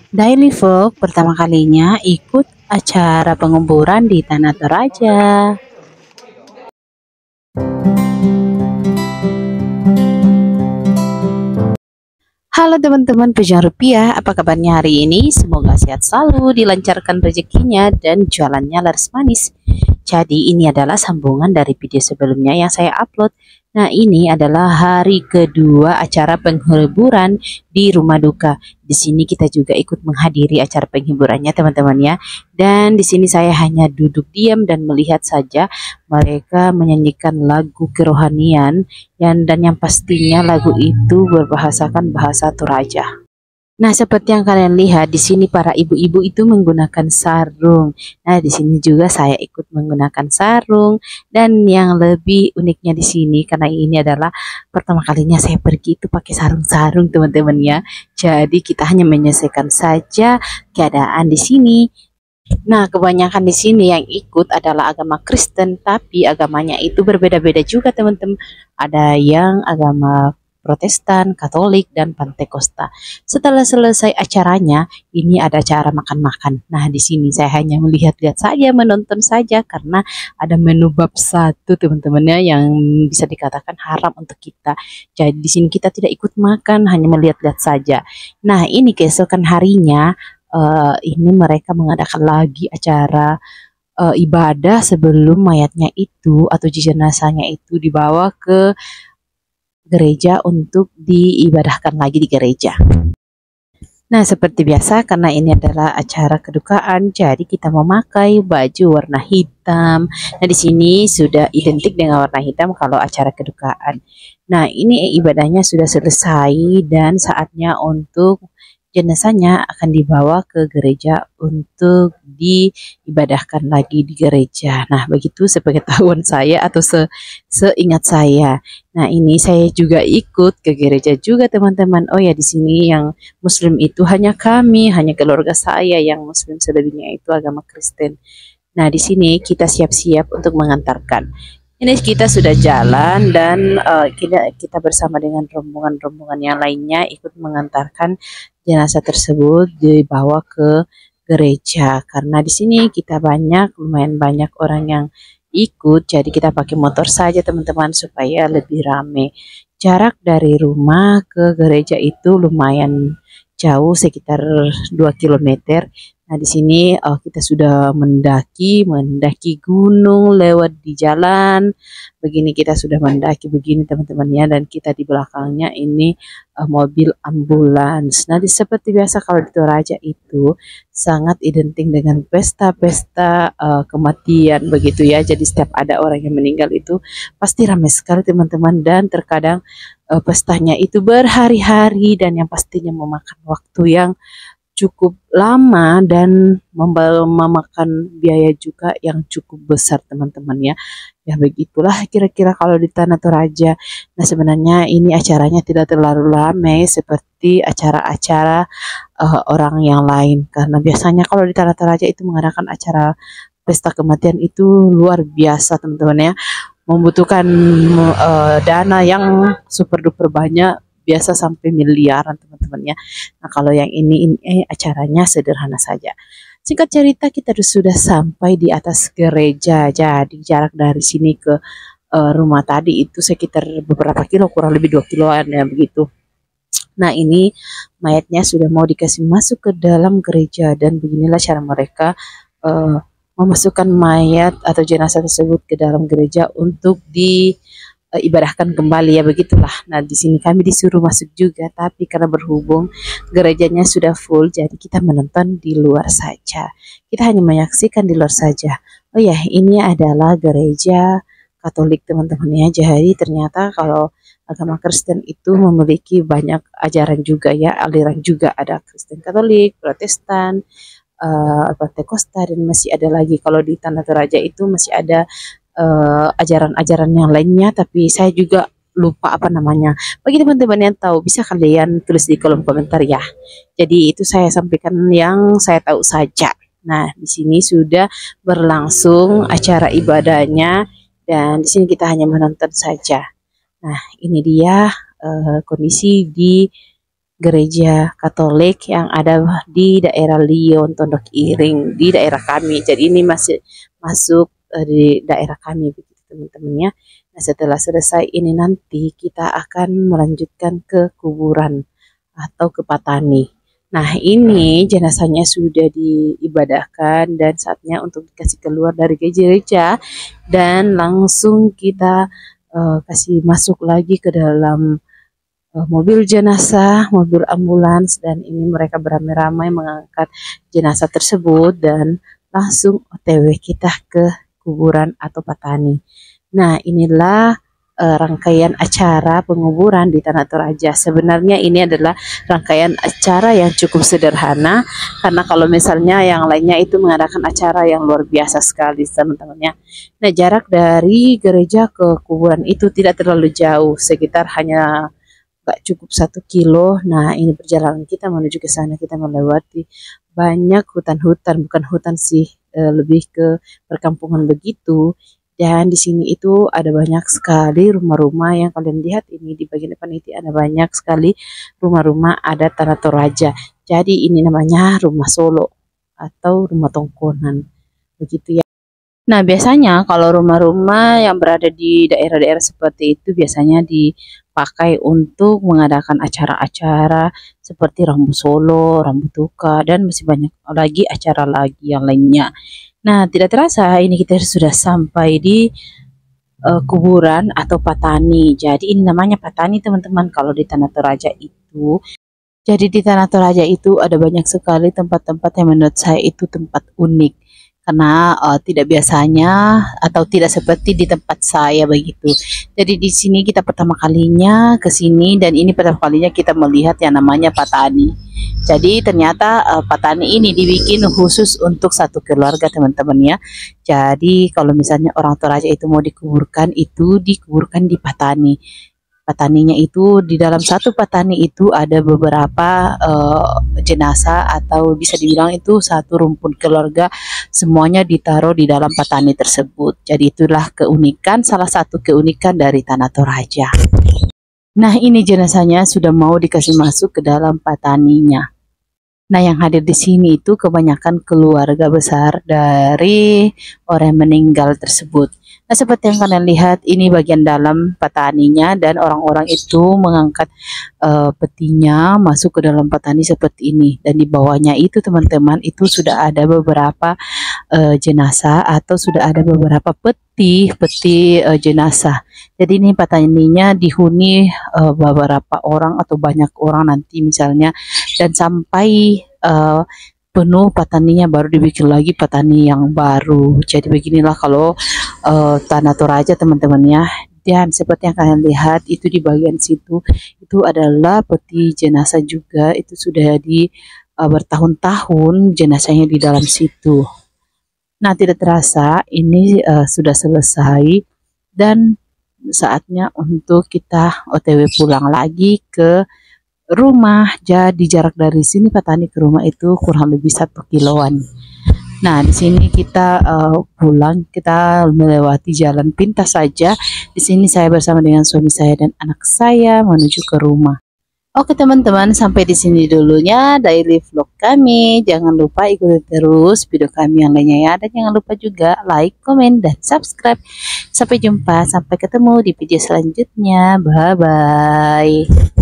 Daily Vlog pertama kalinya ikut acara penguburan di Tanah Toraja. Halo teman-teman pejuang rupiah, apa kabarnya hari ini? Semoga sehat selalu, dilancarkan rezekinya, dan jualannya laris manis. Jadi ini adalah sambungan dari video sebelumnya yang saya upload. Nah, ini adalah hari kedua acara penghiburan di Rumah Duka. Di sini kita juga ikut menghadiri acara penghiburannya teman-teman ya. Dan di sini saya hanya duduk diam dan melihat saja mereka menyanyikan lagu kerohanian dan yang pastinya lagu itu berbahasakan bahasa Toraja. Nah, seperti yang kalian lihat di sini para ibu-ibu itu menggunakan sarung. Nah, di sini juga saya ikut menggunakan sarung, dan yang lebih uniknya di sini karena ini adalah pertama kalinya saya pergi itu pakai sarung-sarung teman-teman ya. Jadi kita hanya menyesuaikan saja keadaan di sini. Nah, kebanyakan di sini yang ikut adalah agama Kristen, tapi agamanya itu berbeda-beda juga teman-teman. Ada yang agama Protestan, Katolik, dan Pantekosta. Setelah selesai acaranya, ini ada acara makan-makan. Nah, di sini saya hanya melihat-lihat saja, menonton saja, karena ada menu bab satu teman-temannya yang bisa dikatakan haram untuk kita. Jadi di sini kita tidak ikut makan, hanya melihat-lihat saja. Nah, ini keesokan harinya, ini mereka mengadakan lagi acara ibadah sebelum mayatnya itu atau jenazahnya itu dibawa ke gereja untuk diibadahkan lagi di gereja. Nah, seperti biasa karena ini adalah acara kedukaan, jadi kita memakai baju warna hitam. Nah, di sini sudah identik dengan warna hitam kalau acara kedukaan. Nah, ini ibadahnya sudah selesai dan saatnya untuk jenazahnya akan dibawa ke gereja untuk diibadahkan lagi di gereja. Nah, begitu sepengetahuan saya atau seingat saya. Nah, ini saya juga ikut ke gereja juga teman-teman. Oh ya, di sini yang Muslim itu hanya kami, hanya keluarga saya yang Muslim, selebihnya itu agama Kristen. Nah, di sini kita siap-siap untuk mengantarkan. Ini kita sudah jalan dan kita bersama dengan rombongan-rombongan yang lainnya ikut mengantarkan jenazah tersebut dibawa ke gereja. Karena di sini kita lumayan banyak orang yang ikut, jadi kita pakai motor saja teman-teman supaya lebih ramai. Jarak dari rumah ke gereja itu lumayan jauh, sekitar 2 kilometer. Nah, di sini kita sudah mendaki gunung lewat di jalan. Begini kita sudah mendaki begini teman-temannya, dan kita di belakangnya ini mobil ambulans. Nah, seperti biasa kalau di Toraja itu sangat identik dengan pesta-pesta kematian begitu ya. Jadi setiap ada orang yang meninggal itu pasti ramai sekali teman-teman, dan terkadang pestanya itu berhari-hari dan yang pastinya memakan waktu yang cukup lama dan memakan biaya juga yang cukup besar teman-teman ya. Ya begitulah kira-kira kalau di Tanah Toraja. Nah, sebenarnya ini acaranya tidak terlalu ramai seperti acara-acara orang yang lain, karena biasanya kalau di Tanah Toraja itu mengadakan acara pesta kematian itu luar biasa teman-teman ya, membutuhkan dana yang super duper banyak, biasa sampai miliaran teman-teman ya. Nah, kalau yang ini acaranya sederhana saja. Singkat cerita kita sudah sampai di atas gereja. Jadi jarak dari sini ke rumah tadi itu sekitar beberapa kilo, kurang lebih 2 kiloan ya begitu. Nah, ini mayatnya sudah mau dikasih masuk ke dalam gereja, dan beginilah cara mereka memasukkan mayat atau jenazah tersebut ke dalam gereja untuk diibadahkan kembali ya begitulah. Nah, di sini kami disuruh masuk juga, tapi karena berhubung gerejanya sudah full, jadi kita menonton di luar saja. Kita hanya menyaksikan di luar saja. Oh ya, ini adalah gereja Katolik teman-teman ya. Jadi ternyata kalau agama Kristen itu memiliki banyak ajaran juga ya, aliran juga, ada Kristen Katolik, Protestan, Pantekosta, dan masih ada lagi kalau di Tanah Toraja itu masih ada ajaran-ajaran yang lainnya, tapi saya juga lupa apa namanya. Bagi teman-teman yang tahu bisa kalian tulis di kolom komentar ya. Jadi itu saya sampaikan yang saya tahu saja. Nah, di sini sudah berlangsung acara ibadahnya, dan di sini kita hanya menonton saja. Nah, ini dia kondisi di gereja Katolik yang ada di daerah Lyon, Tondok Iring, di daerah kami. Jadi ini masih masuk di daerah kami begitu teman-teman ya. Nah, setelah selesai ini nanti kita akan melanjutkan ke kuburan atau ke Patani. Nah, ini jenazahnya sudah diibadahkan dan saatnya untuk dikasih keluar dari gereja dan langsung kita kasih masuk lagi ke dalam mobil jenazah, mobil ambulans, dan ini mereka beramai-ramai mengangkat jenazah tersebut dan langsung OTW kita ke kuburan atau Patani. Nah, inilah rangkaian acara penguburan di Tanah Toraja. Sebenarnya ini adalah rangkaian acara yang cukup sederhana, karena kalau misalnya yang lainnya itu mengadakan acara yang luar biasa sekali teman-temannya. Nah, jarak dari gereja ke kuburan itu tidak terlalu jauh, sekitar hanya gak cukup 1 kilo. Nah, ini perjalanan kita menuju ke sana, kita melewati banyak hutan-hutan, bukan hutan sih, lebih ke perkampungan begitu. Dan di sini itu ada banyak sekali rumah-rumah yang kalian lihat ini di bagian depan itu ada banyak sekali rumah-rumah adat Tanah Toraja. Jadi ini namanya rumah Solo atau rumah tongkonan begitu ya. Nah, biasanya kalau rumah-rumah yang berada di daerah-daerah seperti itu biasanya dipakai untuk mengadakan acara-acara seperti Rambu Solo, Rambu Tuka, dan masih banyak lagi acara lagi yang lainnya. Nah, tidak terasa ini kita sudah sampai di kuburan atau Patani. Jadi ini namanya Patani teman-teman kalau di Tanah Toraja itu. Jadi di Tanah Toraja itu ada banyak sekali tempat-tempat yang menurut saya itu tempat unik. Karena tidak biasanya atau tidak seperti di tempat saya begitu. Jadi di sini kita pertama kalinya ke sini dan ini pertama kalinya kita melihat yang namanya Patani. Jadi ternyata Patani ini dibikin khusus untuk satu keluarga teman-teman ya. Jadi kalau misalnya orang Toraja itu mau dikuburkan itu dikuburkan di Patani. Pataninya itu di dalam satu patani itu ada beberapa jenazah atau bisa dibilang itu satu rumpun keluarga semuanya ditaruh di dalam patani tersebut. Jadi itulah keunikan, salah satu keunikan dari Tanah Toraja. Nah, ini jenazahnya sudah mau dikasih masuk ke dalam pataninya. Nah, yang hadir di sini itu kebanyakan keluarga besar dari orang yang meninggal tersebut. Nah, seperti yang kalian lihat, ini bagian dalam pataninya dan orang-orang itu mengangkat petinya masuk ke dalam patani seperti ini. Dan di bawahnya itu teman-teman itu sudah ada beberapa jenazah atau sudah ada beberapa peti jenazah. Jadi ini pataninya dihuni beberapa orang atau banyak orang nanti misalnya, dan sampai penuh pataninya baru dibikin lagi patani yang baru. Jadi beginilah kalau Tanah Toraja teman-teman ya. Dan seperti yang kalian lihat itu di bagian situ itu adalah peti jenazah juga, itu sudah di bertahun-tahun jenazahnya di dalam situ. Nah, tidak terasa ini sudah selesai dan saatnya untuk kita OTW pulang lagi ke rumah. Jadi jarak dari sini Patani ke rumah itu kurang lebih 1 kiloan. Nah, di sini kita pulang, kita melewati jalan pintas saja. Di sini saya bersama dengan suami saya dan anak saya menuju ke rumah. Oke teman-teman, sampai di sini dulunya daily vlog kami. Jangan lupa ikuti terus video kami yang lainnya ya. Dan jangan lupa juga like, komen, dan subscribe. Sampai jumpa, sampai ketemu di video selanjutnya. Bye-bye.